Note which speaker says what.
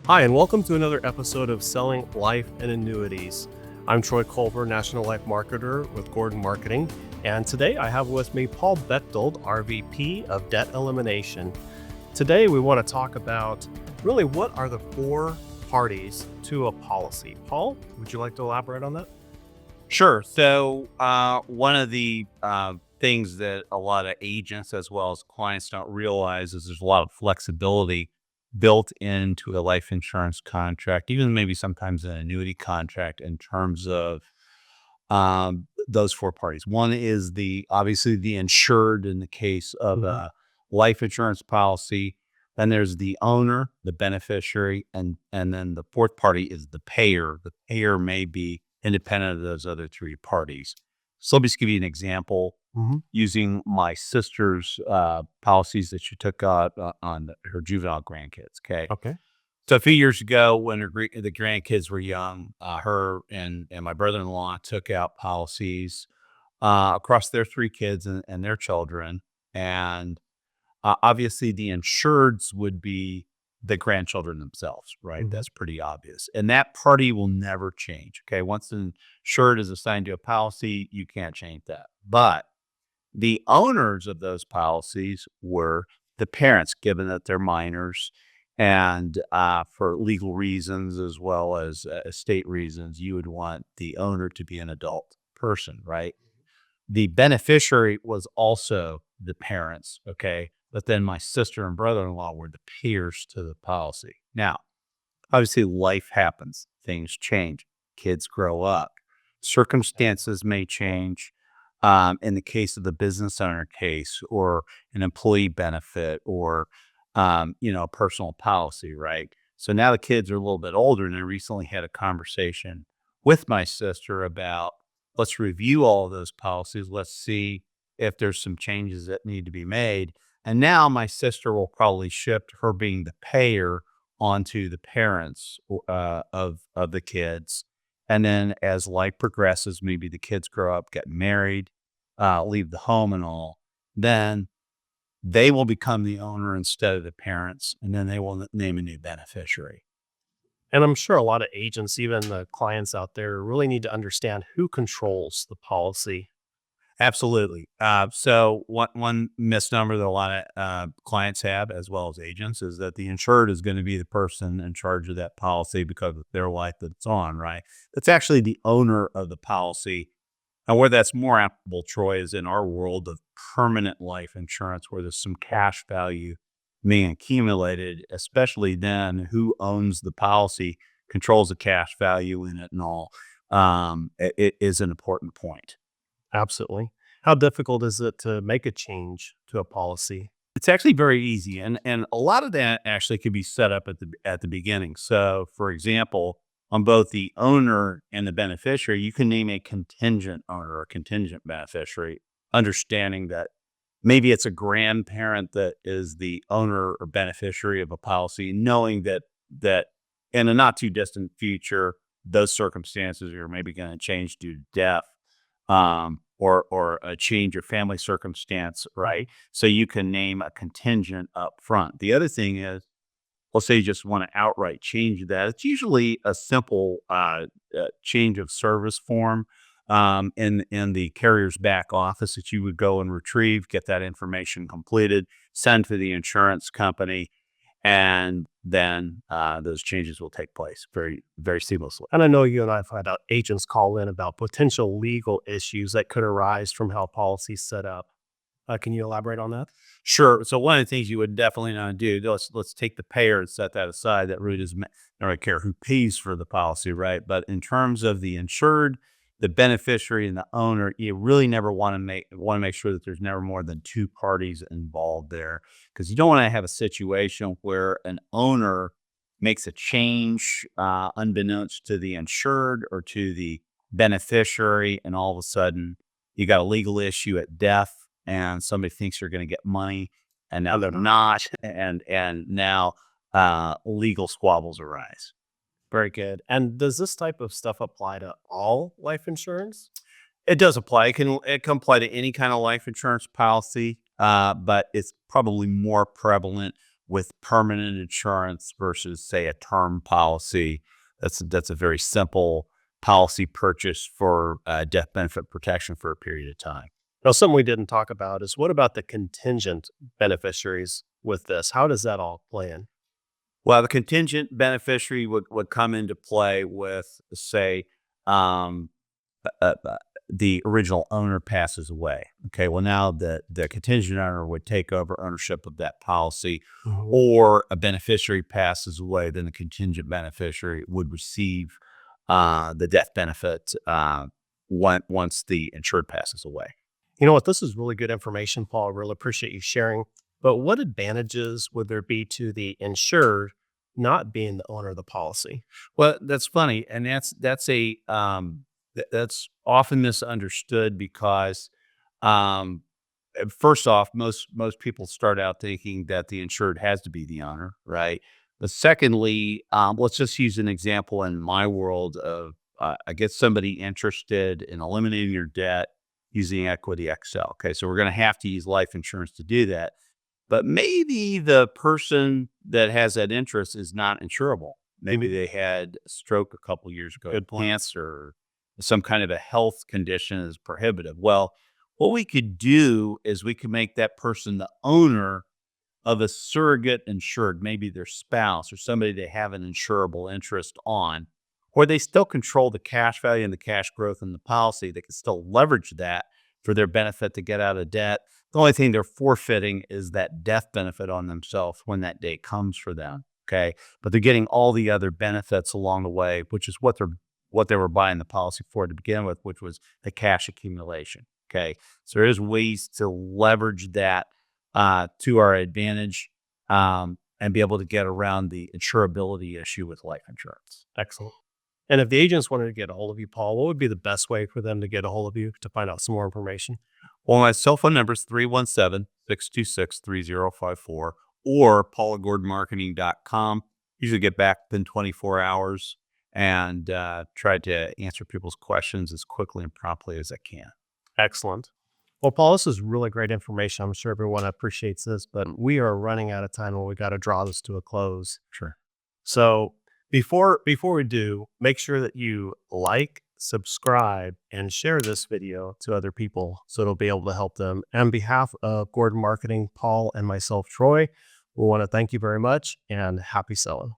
Speaker 1: Hi, and welcome to another episode of Selling Life and Annuities. I'm Troy Culver, National Life Marketer with Gordon Marketing, and today I have with me Paul Bechtold, RVP of Debt Elimination. Today we want to talk about really what are the four parties to a policy. Paul, would you like to elaborate on that?
Speaker 2: Sure. So one of the things that a lot of agents as well as clients don't realize is there's a lot of flexibility built into a life insurance contract, even maybe sometimes an annuity contract in terms of those four parties. One is obviously the insured in the case of a life insurance policy. Then there's the owner, the beneficiary, and then the fourth party is the payer. The payer may be independent of those other three parties. So let me just give you an example using my sister's policies that she took out on her juvenile grandkids.
Speaker 1: Okay.
Speaker 2: So a few years ago, when the grandkids were young, her and my brother-in-law took out policies across their three kids and their children. And obviously, the insureds would be the grandchildren themselves, right? That's pretty obvious. And that party will never change. Okay. Once the insured is assigned to a policy, you can't change that. But the owners of those policies were the parents, given that they're minors. And for legal reasons as well as estate reasons, you would want the owner to be an adult person, right? The beneficiary was also the parents, okay? But then my sister and brother-in-law were the peers to the policy. Now, obviously life happens, things change, kids grow up, circumstances may change. In the case of the business owner case or an employee benefit or, a personal policy, right? So now the kids are a little bit older, and I recently had a conversation with my sister about let's review all of those policies. Let's see if there's some changes that need to be made. And now my sister will probably shift her being the payer onto the parents of the kids. And then as life progresses, maybe the kids grow up, get married, leave the home and all, then they will become the owner instead of the parents. And then they will name a new beneficiary.
Speaker 1: And I'm sure a lot of agents, even the clients out there, really need to understand who controls the policy.
Speaker 2: Absolutely. So one misnomer that a lot of clients have, as well as agents, is that the insured is going to be the person in charge of that policy because of their life that it's on, right? That's actually the owner of the policy. And where that's more applicable, Troy, is in our world of permanent life insurance, where there's some cash value being accumulated, especially then who owns the policy, controls the cash value in it and all. It is an important point.
Speaker 1: Absolutely. How difficult is it to make a change to a policy?
Speaker 2: It's actually very easy, and a lot of that actually can be set up at the beginning. So, for example, on both the owner and the beneficiary, you can name a contingent owner or contingent beneficiary, understanding that maybe it's a grandparent that is the owner or beneficiary of a policy, knowing that in a not too distant future, those circumstances are maybe going to change due to death. Or a change of family circumstance, right? So you can name a contingent up front. The other thing is, let's say you just want to outright change that. It's usually a simple change of service form in the carrier's back office that you would go and retrieve, get that information completed, send to the insurance company, and then those changes will take place very, very seamlessly.
Speaker 1: And I know you and I have had agents call in about potential legal issues that could arise from how policies set up. Can you elaborate on that?
Speaker 2: Sure. So one of the things you would definitely not do, let's take the payer and set that aside. That really doesn't really care who pays for the policy, right? But in terms of the insured, the beneficiary, and the owner, you really never want to make sure that there's never more than two parties involved there, because you don't want to have a situation where an owner makes a change unbeknownst to the insured or to the beneficiary, and all of a sudden you got a legal issue at death and somebody thinks you're going to get money and now they're not. And now legal squabbles arise.
Speaker 1: Very good. And does this type of stuff apply to all life insurance?
Speaker 2: It does apply. It can apply to any kind of life insurance policy, but it's probably more prevalent with permanent insurance versus, say, a term policy. That's a very simple policy purchase for death benefit protection for a period of time.
Speaker 1: Now, something we didn't talk about is what about the contingent beneficiaries with this? How does that all play in?
Speaker 2: Well, the contingent beneficiary would come into play with, say, um, the original owner passes away. Okay, well, now the contingent owner would take over ownership of that policy,
Speaker 1: Mhm.
Speaker 2: or a beneficiary passes away, then the contingent beneficiary would receive the death benefit once the insured passes away.
Speaker 1: You know what? This is really good information, Paul. I really appreciate you sharing. But what advantages would there be to the insured not being the owner of the policy?
Speaker 2: Well, that's funny, and that's often misunderstood because, um, first off, most people start out thinking that the insured has to be the owner, right? But secondly, let's just use an example in my world of I get somebody interested in eliminating your debt using Equity XL. Okay, so we're going to have to use life insurance to do that. But maybe the person that has that interest is not insurable. Maybe
Speaker 1: Mhm.
Speaker 2: they had a stroke a couple years ago,
Speaker 1: Good point.
Speaker 2: cancer, some kind of a health condition is prohibitive. Well, what we could do is we could make that person the owner of a surrogate insured, maybe their spouse or somebody they have an insurable interest on, or they still control the cash value and the cash growth in the policy. They can still leverage that for their benefit to get out of debt. The only thing they're forfeiting is that death benefit on themselves when that day comes for them. Okay. But they're getting all the other benefits along the way, which is what they were buying the policy for to begin with, which was the cash accumulation. Okay. So there is ways to leverage that to our advantage, and be able to get around the insurability issue with life insurance.
Speaker 1: Excellent. And if the agents wanted to get a hold of you, Paul, what would be the best way for them to get a hold of you to find out some more information?
Speaker 2: Well, my cell phone number is 317-626-3054 or paulagordmarketing.com. Usually get back within 24 hours and try to answer people's questions as quickly and promptly as I can.
Speaker 1: Excellent. Well, Paul, this is really great information. I'm sure everyone appreciates this, but we are running out of time and we got to draw this to a close.
Speaker 2: Sure.
Speaker 1: So before we do, make sure that you like, subscribe, and share this video to other people so it'll be able to help them. On behalf of Gordon Marketing, Paul, and myself, Troy, we want to thank you very much and happy selling.